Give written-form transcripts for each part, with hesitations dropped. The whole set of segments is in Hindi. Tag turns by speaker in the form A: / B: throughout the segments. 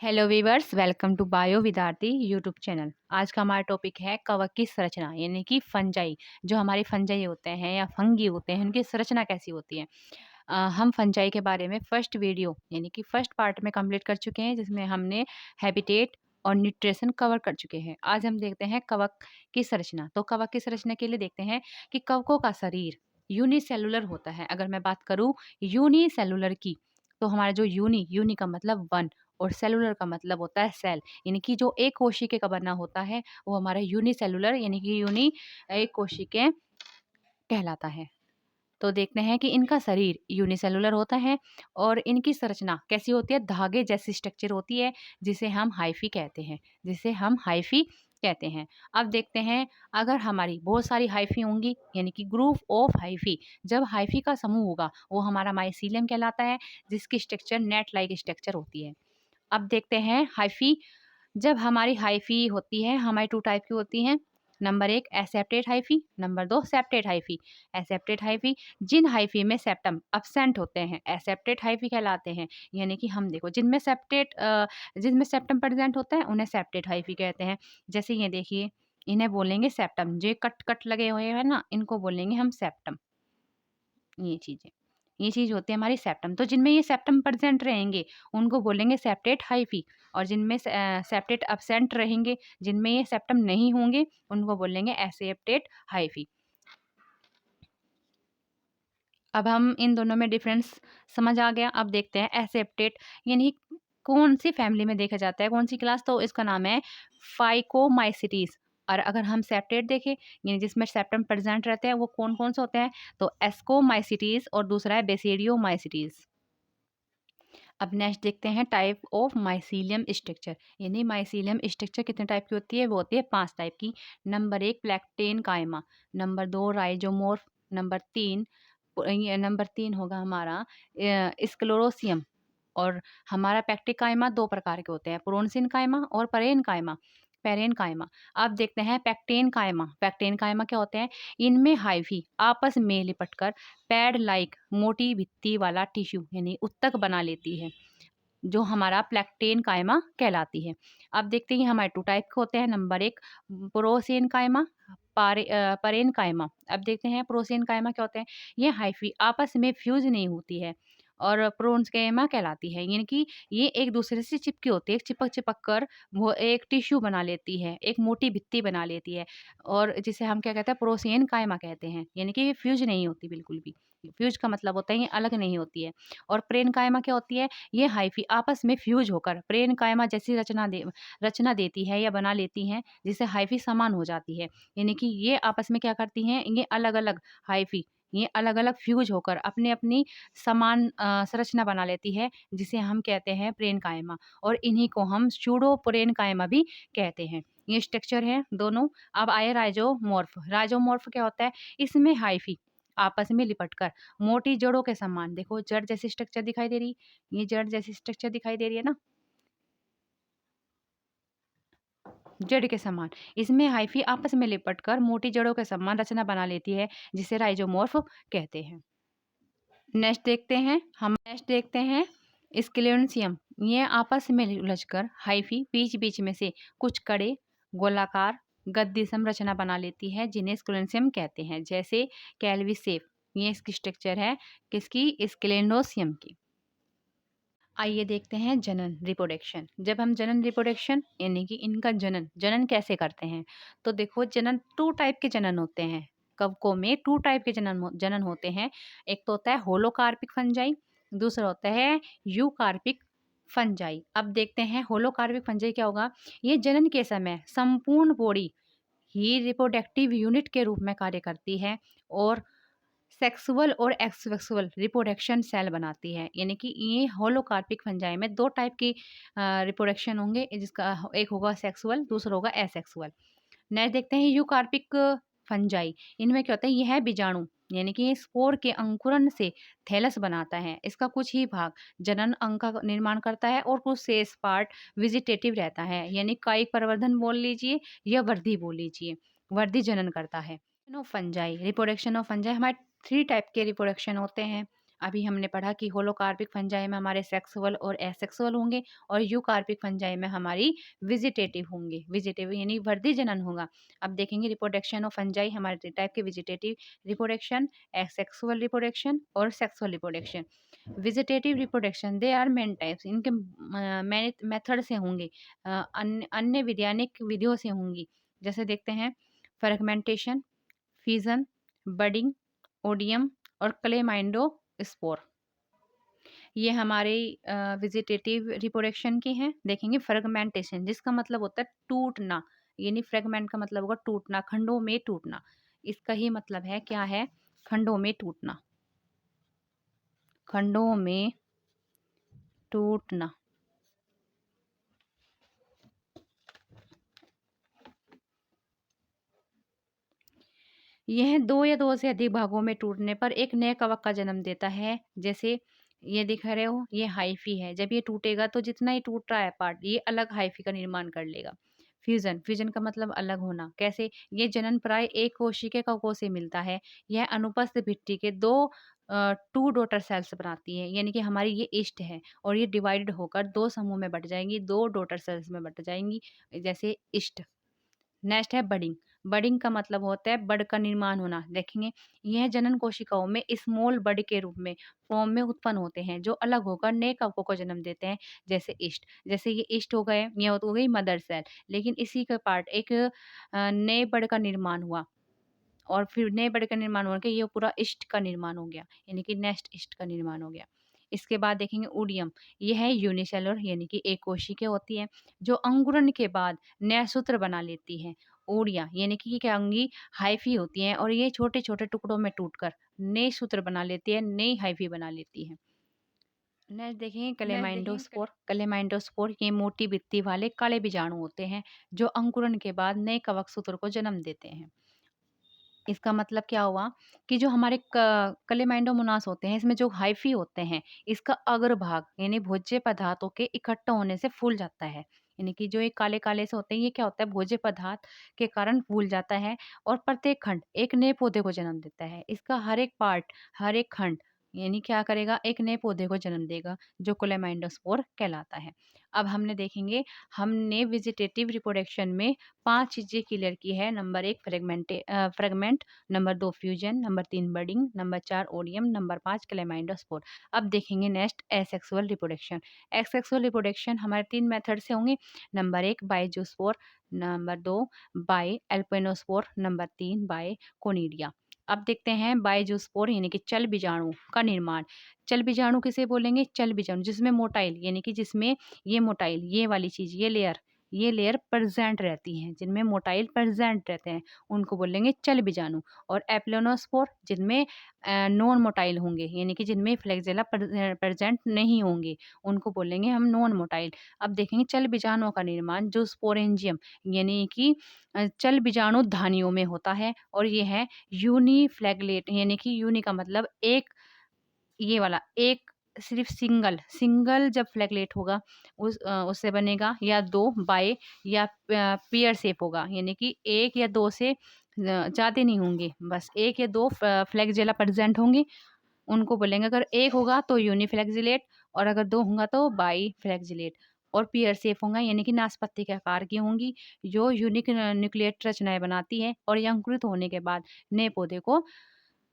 A: Hello viewers, welcome to bio Vidyarthi YouTube channel. आज का हमारा टॉपिक है कवक की संरचना यानी कि फंजाई। जो हमारे फंजाई होते हैं या फंगी होते हैं, उनकी संरचना कैसी होती है। हम फंजाई के बारे में फर्स्ट वीडियो यानी कि फर्स्ट पार्ट में कंप्लीट कर चुके हैं, जिसमें हमने हैबिटेट और न्यूट्रिशन कवर कर चुके हैं। आज हम देखते हैं कवक की संरचना। तो कवक की संरचना के लिए देखते हैं कि कवकों का शरीर यूनिसेलुलर होता है। अगर मैं बात करूँ यूनिसेलुलर की, तो हमारा जो यूनी का मतलब वन और सेलुलर का मतलब होता है सेल, यानी कि जो एक कोशिका का बना होता है वो हमारा यूनिसेलुलर यानी कि यूनी एक कोशिका कहलाता है। तो देखते हैं कि इनका शरीर यूनिसेलुलर होता है और इनकी संरचना कैसी होती है, धागे जैसी स्ट्रक्चर होती है, जिसे हम हाइफी कहते हैं अब देखते हैं, अगर हमारी बहुत सारी हाइफी होंगी यानी कि ग्रुप ऑफ हाइफी, जब हाइफी का समूह होगा वो हमारा माइसीलियम कहलाता है, जिसकी स्ट्रक्चर नेट लाइक स्ट्रक्चर होती है। अब देखते हैं हाइफी। जब हमारी हाइफी होती है, हमारी टू टाइप की होती हैं। नंबर एक एसेप्टेट हाइफी, नंबर दो सेप्टेट हाइफी। एसेप्टेट हाइफी, जिन हाइफी में सेप्टम अब्सेंट होते हैं एसेप्टेट हाइफी कहलाते हैं। यानी कि हम देखो जिनमें सेप्टम प्रेजेंट होता है उन्हें सेप्टेट हाइफी कहते हैं। जैसे ये देखिए, इन्हें बोलेंगे सेप्टम। जो कट कट लगे हुए हैं ना, इनको बोलेंगे हम सेप्टम। ये चीज़ होती है हमारी सेप्टम। तो जिनमें ये सेप्टम प्रेजेंट रहेंगे उनको बोलेंगे सेप्टेट हाइफी, और जिनमें सेप्टेट अब्सेंट रहेंगे, जिनमें ये सेप्टम नहीं होंगे, उनको बोलेंगे एसेप्टेट हाइफी। अब हम इन दोनों में डिफरेंस समझ आ गया। अब देखते हैं एसेप्टेट यानी कौन सी फैमिली में देखा जाता है, कौन सी क्लास, तो इसका नाम है फाइकोमाइसिटीज। और अगर हम सेप्टेट देखें यानी जिसमें सेप्टम प्रेजेंट रहते हैं, वो कौन कौन से होते हैं, तो एस्कोमाइसिटीज और दूसरा है बेसिडियोमाइसिटीज। अब नेक्स्ट देखते हैं टाइप ऑफ माइसीलियम स्ट्रक्चर, यानी माइसीलियम स्ट्रक्चर कितने टाइप की होती है, वो होती है 5 टाइप की। नंबर एक प्लेक्टेन कायमा, नंबर दो राइजोमोर्फ, नंबर तीन होगा हमारा स्क्लेरोसियम। और हमारा पैक्टिक कायमा 2 प्रकार के होते हैं, प्रोनसिन कायमा और पेरेन कायमा। अब देखते हैं पैक्टेन कायमा। पैक्टेन कायमा क्या होते हैं, इनमें हाइफी आपस में लिपटकर पैड लाइक मोटी भित्ति वाला टिश्यू यानी उत्तक बना लेती है, जो हमारा प्लेक्टेन कायमा कहलाती है। अब देखते हैं हमारे 2 टाइप के होते हैं। नंबर एक प्रोसेन कायमा, परेन कायमा। अब देखते हैं प्रोसेन कायमा क्या होते हैं, ये हाइफी आपस में फ्यूज नहीं होती है और प्रोन्स कायमा कहलाती है, यानी कि ये एक दूसरे से चिपकी होती है, चिपक चिपक कर वो एक टिश्यू बना लेती है, एक मोटी भित्ति बना लेती है, और जिसे हम क्या कहते हैं, प्रोसेन कायमा कहते हैं। यानी कि ये फ्यूज नहीं होती बिल्कुल भी। फ्यूज का मतलब होता है ये अलग नहीं होती है। और प्रेन कायमा क्या होती है, ये हाइफी आपस में फ्यूज होकर प्रेन कायमा जैसी रचना देती है या बना लेती हैं, जिससे हाइफी समान हो जाती है। यानी कि ये आपस में क्या करती हैं, ये अलग अलग हाइफी ये अलग अलग फ्यूज होकर अपने अपनी समान संरचना बना लेती है, जिसे हम कहते हैं प्रेन कायमा, और इन्हीं को हम सूडो प्रेन कायमा भी कहते हैं। ये स्ट्रक्चर है दोनों। अब आए राइजोमॉर्फ। राइजोमॉर्फ क्या होता है, इसमें हाइफी आपस में लिपटकर मोटी जड़ों के समान, देखो जड़ जैसी स्ट्रक्चर दिखाई दे रही, ये जड़ जैसी स्ट्रक्चर दिखाई दे रही है ना, जड़ के समान। इसमें हाइफी आपस में लिपटकर मोटी जड़ों के समान रचना बना लेती है, जिसे राइजोमॉर्फ कहते हैं। नेक्स्ट देखते हैं स्क्लेरेंसियम। ये आपस में उलझकर हाइफी बीच बीच में से कुछ कड़े गोलाकार गद्दी संरचना बना लेती है, जिन्हें स्क्लेरेंसियम कहते हैं। जैसे कैल्विसेप, ये इसकी स्ट्रक्चर है किसकी, स्क्लेरोसियम की। आइए देखते हैं जनन रिप्रोडक्शन। जब हम जनन रिप्रोडक्शन यानी कि इनका जनन कैसे करते हैं, तो देखो जनन 2 टाइप के जनन होते हैं। कवकों में 2 टाइप के जनन होते हैं। एक तो होता है होलोकार्पिक फंजाई, दूसरा होता है यूकार्पिक फंजाई। अब देखते हैं होलोकार्पिक फंजाई क्या होगा। ये जनन के समय संपूर्ण बॉडी ही रिप्रोडक्टिव यूनिट के रूप में कार्य करती है और सेक्सुअल और एक्ससेक्सुअल रिप्रोडक्शन सेल बनाती है। यानी कि ये होलोकार्पिक फंजाई में 2 टाइप की रिप्रोडक्शन होंगे, जिसका एक होगा सेक्सुअल, दूसरा होगा एसेक्सुअल। नेक्स्ट देखते हैं यूकार्पिक फंजाई। इनमें क्या होता है, यह है बीजाणु, यानी कि ये स्पोर के अंकुरन से थैलस बनाता है। इसका कुछ ही भाग जनन अंग का निर्माण करता है और कुछ शेष पार्ट वेजिटेटिव रहता है, यानी कायिक प्रवर्धन बोल लीजिए या वृद्धि बोल लीजिए, वृद्धि जनन करता है। फंजाई रिप्रोडक्शन ऑफ फंजाई हमारे 3 टाइप के रिप्रोडक्शन होते हैं। अभी हमने पढ़ा कि होलोकार्पिक फंजाई में हमारे सेक्सुअल और एसेक्सुअल होंगे और यूकार्पिक फंजाई में हमारी वेजिटेटिव होंगे। वेजिटेटिव यानी वर्धी जनन होगा। अब देखेंगे रिप्रोडक्शन ऑफ फंजाई हमारे टाइप के वेजिटेटिव रिप्रोडक्शन, एसेक्सुअल रिप्रोडक्शन और sexual reproduction. Vegetative reproduction they are main types, इनके मेथड से होंगे, अन्य अन्य वैज्ञानिक विधियों से होंगी। जैसे देखते हैं फ्रेगमेंटेशन, फ्यूजन, बडिंग, ओडियम और क्लेमाइंडो स्पोर। ये हमारे वेजिटेटिव रिप्रोडक्शन के हैं। देखेंगे फ्रेगमेंटेशन, जिसका मतलब होता है टूटना, यानी फ्रेगमेंट का मतलब होगा टूटना, खंडों में टूटना। इसका ही मतलब है क्या है, खंडों में टूटना, खंडों में टूटना। यह दो या दो से अधिक भागों में टूटने पर एक नए कवक का जन्म देता है। जैसे ये दिख रहे हो, ये हाइफी है। जब ये टूटेगा तो जितना ही टूट रहा है पार्ट, ये अलग हाइफी का निर्माण कर लेगा। फ्यूजन, फ्यूजन का मतलब अलग होना। कैसे, ये जनन प्राय एक कोशिका कवकों से मिलता है। यह अनुपस्थित भित्ति के दो टू डॉटर सेल्स बनाती है, यानी कि हमारी ये ईस्ट है और ये डिवाइडेड होकर दो समूह में बट जाएंगी, दो डॉटर सेल्स में बट जाएंगी, जैसे ईस्ट। नेक्स्ट है बडिंग। बडिंग का मतलब होता है बड का निर्माण होना। देखेंगे यह जनन कोशिकाओं में स्मॉल बड के रूप में फॉर्म में उत्पन्न होते हैं, जो अलग होकर नए कवकों को जन्म देते हैं, जैसे ईस्ट। जैसे ये ईस्ट हो गए, ये हो गई मदर सेल, लेकिन इसी का पार्ट एक नए बड का निर्माण हुआ और फिर नए बड़े का निर्माण होकर ये पूरा ईस्ट का निर्माण हो गया, यानी कि नेक्स्ट ईस्ट का निर्माण हो गया। इसके बाद देखेंगे ओडियम। यह है यूनिसेलुलर, यानी कि एक कोशिका होती है जो अंकुरन के बाद नया सूत्र बना लेती है। ओडिया यानी कि क्या अंगी हाइफी होती हैं और ये छोटे छोटे टुकड़ों में टूटकर नए सूत्र बना लेती है, नई हाइफी बना लेती है। नेक्स्ट देखेंगे क्लेमाइंडोस्पोर। क्लेमाइंडोस्पोर ये मोटी भित्ति वाले काले बीजाणु होते हैं जो अंकुरन के बाद नए कवक सूत्र को जन्म देते हैं। इसका मतलब क्या हुआ कि जो हमारे क्लेमाइडोमोनास होते हैं, इसमें जो हाइफी होते हैं, इसका अग्रभाग यानी भोज्य पदार्थों के इकट्ठा होने से फूल जाता है। यानी कि जो ये काले काले से होते हैं, ये क्या होता है, भोज्य पदार्थ के कारण फूल जाता है और प्रत्येक खंड एक नए पौधे को जन्म देता है। इसका हर एक पार्ट, हर एक खंड यानी क्या करेगा, एक नए पौधे को जन्म देगा, जो कोलेमाइडोस्पोर कहलाता है। अब हमने देखेंगे, हमने वेजिटेटिव रिप्रोडक्शन में 5 चीजें क्लियर की है। Number 1 fragment, number 2 fusion, number 3 budding, number 4 oidium, number 5 chlamydospore. अब देखेंगे next asexual reproduction. Asexual reproduction हमारे 3 मेथड से होंगे। Number 1 by zoospore, number 2 by aplanospore, number 3 by conidia. अब देखते हैं बायजूस्पोर यानी कि चल बीजाणु का निर्माण। चल बीजाणु किसे बोलेंगे, चल बीजाणु जिसमें मोटाइल यानी कि जिसमें ये मोटाइल, ये वाली चीज, ये लेयर प्रेजेंट रहती हैं, जिनमें मोटाइल प्रेजेंट रहते हैं, उनको बोलेंगे चल बीजाणु। और एप्लोनोस्पोर जिनमें नॉन मोटाइल होंगे, यानी कि जिनमें फ्लैगेला प्रेजेंट नहीं होंगे, उनको बोलेंगे हम नॉन मोटाइल। अब देखेंगे चल बीजाणुओं का निर्माण जो स्पोरेंजियम यानी कि चल बीजाणु धानियों में होता है, और ये है यूनिफ्लैगलेट, यानी कि यूनि का मतलब एक, ये वाला एक, सिर्फ सिंगल सिंगल जब फ्लैगलेट होगा उससे बनेगा, या दो बाय या पेयर शेप होगा, यानी कि एक या दो से ज़्यादा नहीं होंगे, बस एक या दो फ्लैगेला प्रेजेंट होंगे, उनको बोलेंगे। अगर एक होगा तो यूनिफ्लैगजिलेट और अगर दो होगा तो बाई फ्लैगजिलेट। और पेयर शेप होगा यानी कि नाशपाती के आकार की होंगी, जो यूनिक न्यूक्लियर रचनाएं बनाती है और ये अंकुरित होने के बाद नए पौधे को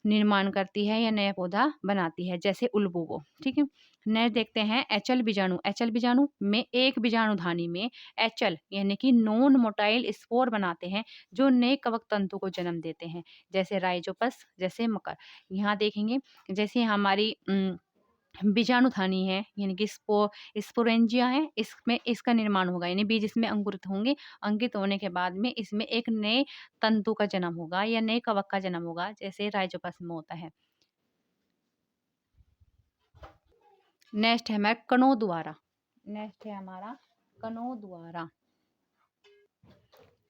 A: निर्माण करती है या नया पौधा बनाती है, जैसे उल्बुगो। ठीक है, नेक्स्ट देखते हैं एचल बीजाणु। एचल बीजाणु में एक बीजाणुधानी में एचल यानी कि नॉन मोटाइल स्पोर बनाते हैं, जो नए कवक तंतु को जन्म देते हैं, जैसे राइजोपस, जैसे मकर। यहाँ देखेंगे जैसे हमारी बीजाणुधानी है यानी कि स्पोरेंजिया है, इसमें इसका निर्माण होगा, यानी बीज इसमें अंकुरित होंगे। अंकित होने के बाद में इसमें एक नए तंतु का जन्म होगा या नए कवक का जन्म होगा, जैसे राइजोपस में होता है। नेक्स्ट है हमारा कणों द्वारा। नेक्स्ट है हमारा कणों द्वारा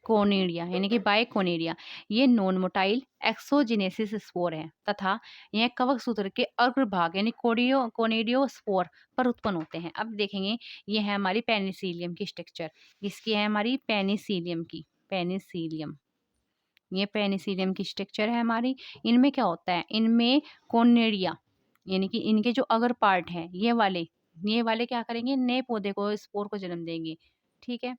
A: कोनिडिया यानी कि बाइकोनिडिया। ये नॉन मोटाइल एक्सोजिनेसिस स्पोर है तथा यह कवक सूत्र के अग्रभाग यानी कोनिडियो स्पोर पर उत्पन्न होते हैं। अब देखेंगे ये है हमारी पेनिसिलियम की स्ट्रक्चर। इसकी है हमारी पेनिसिलियम की, पेनिसिलियम, ये पेनिसिलियम की स्ट्रक्चर है हमारी। इनमें क्या होता है, इनमें कोनिडिया यानी कि इनके जो अगर पार्ट हैं ये वाले क्या करेंगे, नए पौधे को, स्पोर को जन्म देंगे। ठीक है।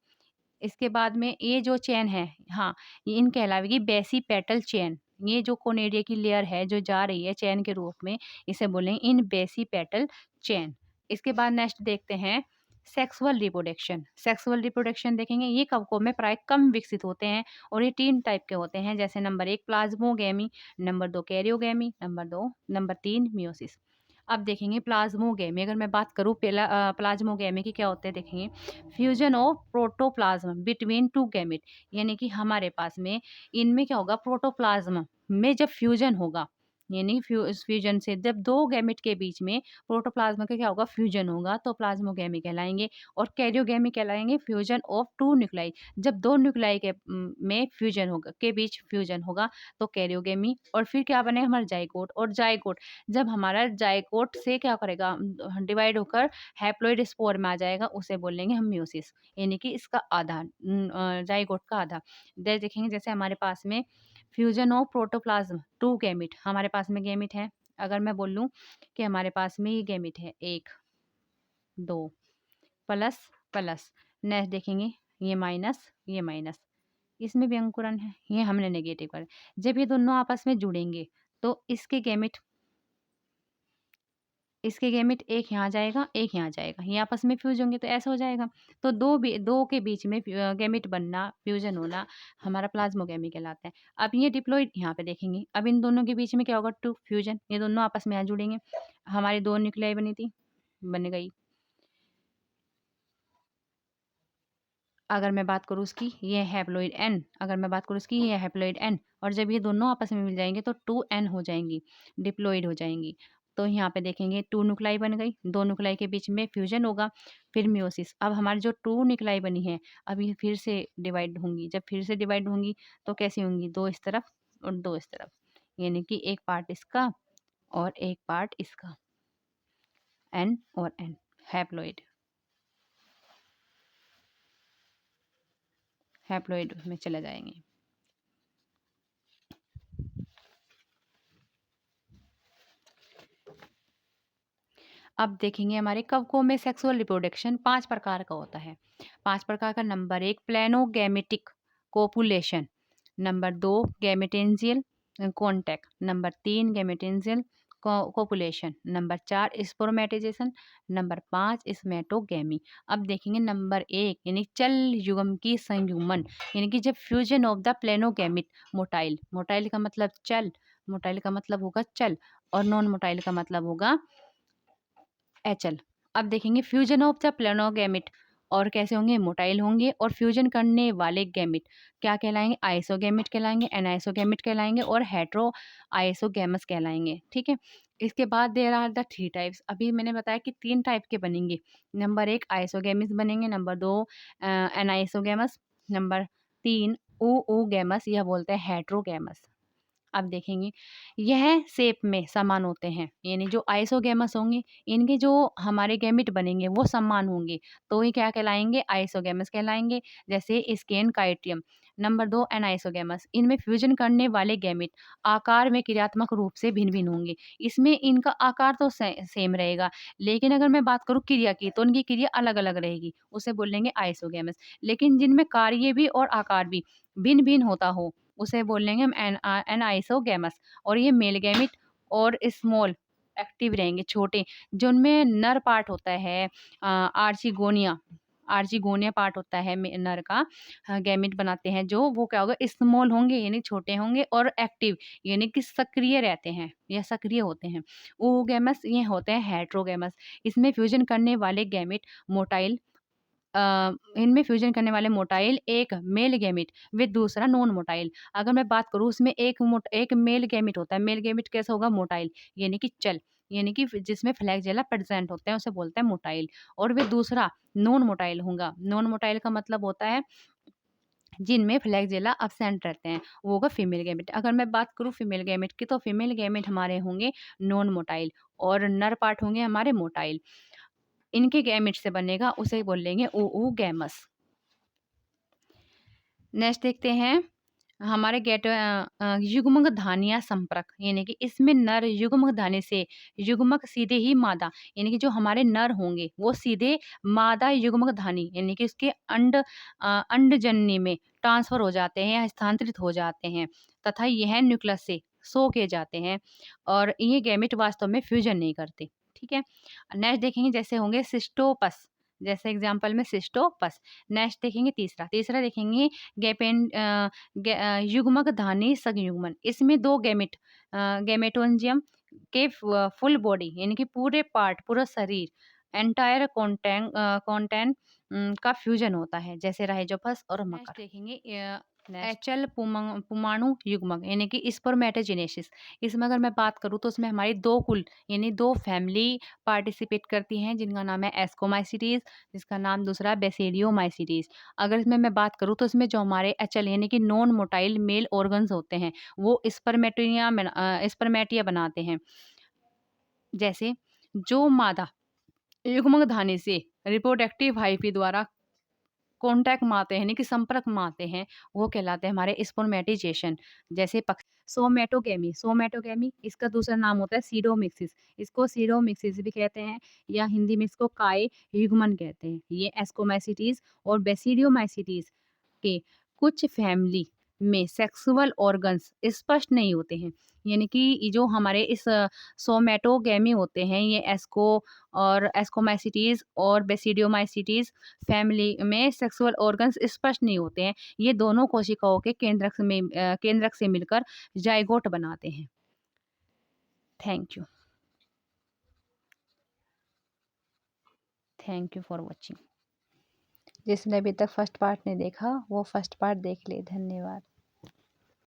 A: इसके बाद में ये जो चेन है, हाँ, ये इन कहलाएगी बेसी पेटल चेन। ये जो कोनेडिया की लेयर है जो जा रही है चेन के रूप में, इसे बोलेंगे इन बेसी पेटल चेन। इसके बाद नेक्स्ट देखते हैं सेक्सुअल रिप्रोडक्शन। सेक्सुअल रिप्रोडक्शन देखेंगे, ये कवकों में प्राय कम विकसित होते हैं और ये 3 टाइप के होते हैं, जैसे number 1 plasmogamy, number 2 karyogamy, number 3 meiosis. अब देखेंगे प्लाज्मोगेमी। अगर मैं बात करूँ पहला प्लाज्मोगेमी की क्या होते हैं देखेंगे, fusion of protoplasm between two gamete. यानी कि हमारे पास में इनमें क्या होगा, प्रोटोप्लाज्म में जब फ्यूजन होगा, यानी फ्यूजन से जब दो गैमेट के बीच में प्रोटोप्लाज्म का क्या होगा, फ्यूजन होगा, तो प्लाज्मोगेमी कहलाएंगे। और कैरियोगेमी कहलाएंगे फ्यूजन ऑफ टू न्यूक्लाई। जब दो न्यूक्लाई के में फ्यूजन होगा, के बीच फ्यूजन होगा, तो कैरियोगेमी। और फिर क्या बनेगा हमारा जाइगोट। और जाइगोट जब हमारा जाइगोट से क्या करेगा, डिवाइड होकर हैप्लॉइड स्पोर में आ जाएगा, उसे बोलेंगे हम म्यूसिस। यानी कि इसका आधा, जाइगोट का आधा। देखेंगे जैसे हमारे पास में fusion of protoplasm to gamete, हमारे पास में गैमिट है। अगर मैं बोल लूँ कि हमारे पास में ये गैमिट है 1 2 प्लस प्लस, नेक्स्ट देखेंगे ये माइनस, ये माइनस, इसमें भी अंकुरन है, ये हमने नेगेटिव कर। जब ये दोनों आपस में जुड़ेंगे तो इसके गैमेट एक यहाँ जाएगा, एक यहाँ जाएगा, ये आपस में फ्यूज होंगे तो ऐसा हो जाएगा। तो दो के बीच में गैमेट बनना, फ्यूजन होना, हमारा प्लाज्मोगेमी कहलाता है। अब ये डिप्लॉइड यहाँ पे देखेंगे, अब इन दोनों के बीच में क्या होगा, टू फ्यूजन, ये दोनों आपस में यहाँ जुड़ेंगे। हमारी 2 न्यूक्लियाई बनी थी, बन गई। अगर मैं बात करूँ उसकी, ये हैप्लॉइड एन, अगर मैं बात करूँ उसकी, ये हैप्लॉइड एन, और जब ये दोनों आपस में मिल जाएंगे तो 2n हो जाएंगी, डिप्लॉइड हो जाएंगी। तो यहाँ पे देखेंगे 2 न्यूक्लाई बन गई, 2 न्यूक्लाई के बीच में फ्यूजन होगा, फिर मियोसिस। अब हमारी जो 2 न्यूक्लाई बनी है, अब ये फिर से डिवाइड होंगी। जब फिर से डिवाइड होंगी तो कैसी होंगी, 2 इस तरफ और 2 इस तरफ, यानी कि एक पार्ट इसका और एक पार्ट इसका, एन और एन, हैप्लॉइड, हैप्लॉइड में चले जाएंगे। अब देखेंगे हमारे कवकों में सेक्सुअल रिप्रोडक्शन 5 प्रकार का होता है। 5 प्रकार का, number 1 planogametic copulation, number 2 gametangial contact, number 3 gametangial copulation, number 4 spermatization, number 5 somatogamy. अब देखेंगे नंबर 1 यानी चल युग्म की संयुग्मन, यानी कि जब fusion of the planogamete, motile, motile का मतलब चल, मोटाइल का मतलब होगा चल, और नॉन मोटाइल का मतलब होगा एचल। अब देखेंगे फ्यूजन ऑफ द प्लेनोगैमिट, और कैसे होंगे, मोटाइल होंगे। और फ्यूजन करने वाले गैमिट क्या कहलाएंगे, आइसोगैमिट कहलाएंगे, एनाइसोगैमिट कहलाएंगे, और हेट्रो आइसोगैमस कहलाएंगे। ठीक है। इसके बाद देर आर द 3 टाइप्स। अभी मैंने बताया कि 3 टाइप के बनेंगे। नंबर 1 आइसोगैमिस बनेंगे, नंबर 2 एनाइसोगैमस, नंबर 3 ऊगैमस, यह बोलते हैं हेट्रोगैमस। अब देखेंगे यह शेप में समान होते हैं, यानी जो आइसोगैमस होंगे इनके जो हमारे गैमिट बनेंगे वो समान होंगे, तो ये क्या कहलाएंगे, आइसोगैमस कहलाएंगे। जैसे स्केन काइटियम। नंबर 2 एनाइसोगैमस, इनमें फ्यूजन करने वाले गैमिट आकार में क्रियात्मक रूप से भिन्न भिन्न होंगे। इसमें इनका आकार तो सेम रहेगा, लेकिन अगर मैं बात करूँ क्रिया की, तो उनकी क्रिया अलग अलग रहेगी, उसे बोलेंगे आइसोगैमस। लेकिन जिनमें कार्य भी और आकार भी भिन्न भिन्न होता हो, उसे बोलेंगे हम एनाइसोगैमस। और ये मेल गैमिट और स्मॉल एक्टिव रहेंगे, छोटे, जिनमें नर पार्ट होता है, आर्चिगोनिया, आर्चिगोनिया पार्ट होता है नर का, गैमिट बनाते हैं जो, वो क्या होगा, स्मॉल होंगे यानी छोटे होंगे, और एक्टिव यानी कि सक्रिय रहते हैं या सक्रिय होते हैं। oogamous ये होते हैं हेट्रोगैमस। इसमें फ्यूजन करने वाले गैमिट मोटाइल, इनमें फ्यूजन करने वाले मोटाइल एक मेल गैमिट विद दूसरा नॉन मोटाइल। अगर मैं बात करूँ उसमें एक मेल गैमिट होता है, मेल गैमिट कैसा होगा, मोटाइल, यानी कि चल, यानी कि जिसमें फ्लैगेला प्रेजेंट होते हैं उसे बोलते हैं मोटाइल। और वे दूसरा नॉन मोटाइल होगा। नॉन मोटाइल का मतलब होता है जिनमें फ्लैगेला अब्सेंट रहते हैं, वो होगा फीमेल गैमेट। अगर मैं बात करूँ फीमेल गैमेट की, तो फीमेल गैमेट हमारे होंगे नॉन मोटाइल, और नर पार्ट होंगे हमारे मोटाइल। इनके गैमेट से बनेगा उसे बोलेंगे oogamous। नेक्स्ट देखते हैं हमारे युग्मक संपर्क यानी कि इसमें नर युग्मक धानी से युग्मक सीधे ही मादा यानी कि जो हमारे नर होंगे वो सीधे मादा युग्मक धानी यानी कि उसके अंडजननी में ट्रांसफर हो जाते हैं या हस्तांतरित हो जाते हैं तथा यह न्यूक्लियस से सो के जाते हैं और ये गैमेट वास्तव में फ्यूजन नहीं करते। ठीक है। नेक्स्ट देखेंगे जैसे होंगे सिस्टोपस, जैसे एग्जाम्पल में सिस्टोपस। नेक्स्ट देखेंगे तीसरा तीसरा देखेंगे गैपेन युग्मक धानी संयुग्मन। इसमें दो गैमेटोनजियम के फुल बॉडी यानी कि पूरे पार्ट पूरा शरीर एंटायर कॉन्टेंट का फ्यूजन होता है जैसे राइजोपस और मकर। नेक्स्ट देखेंगे एचल पुमाणु युग्मक यानी कि स्पर्मेटोजेनेसिस। इसमें अगर मैं बात करूँ तो उसमें हमारी दो कुल यानी दो फैमिली पार्टिसिपेट करती हैं जिनका नाम है एस्कोमाइसिटीज, जिसका नाम दूसरा बेसिडियोमाइसिटीज। अगर इसमें मैं बात करूँ तो इसमें जो हमारे एचल यानी कि नॉन मोटाइल मेल ऑर्गन्स होते हैं वो स्पर्मेटिया बनाते हैं। जैसे जो मादा युग्मक धानी से रिप्रोडक्टिव हाइफी द्वारा कॉन्टैक्ट में आते हैं यानी कि संपर्क में आते हैं वो कहलाते हैं हमारे स्पर्मेटाइजेशन। जैसे सोमेटोगेमी, सोमेटोगेमी इसका दूसरा नाम होता है सीडोमिक्सिस। इसको सीडोमिक्सिस भी कहते हैं या हिंदी में इसको काय युग्मन कहते हैं। ये एस्कोमाइसिटीज और बेसिडियोमाइसिटीज के कुछ फैमिली में सेक्सुअल ऑर्गन्स स्पष्ट नहीं होते हैं यानी कि ये जो हमारे इस सोमेटोगेमी होते हैं ये एस्को और एस्कोमाइसिटीज और बेसिडियोमाइसिटीज फैमिली में सेक्सुअल ऑर्गन्स स्पष्ट नहीं होते हैं। ये दोनों कोशिकाओं के केंद्रक से मिलकर जाइगोट बनाते हैं। Thank you. Thank you for watching. जिसने अभी तक फर्स्ट पार्ट नहीं देखा वो फर्स्ट पार्ट देख ले। धन्यवाद।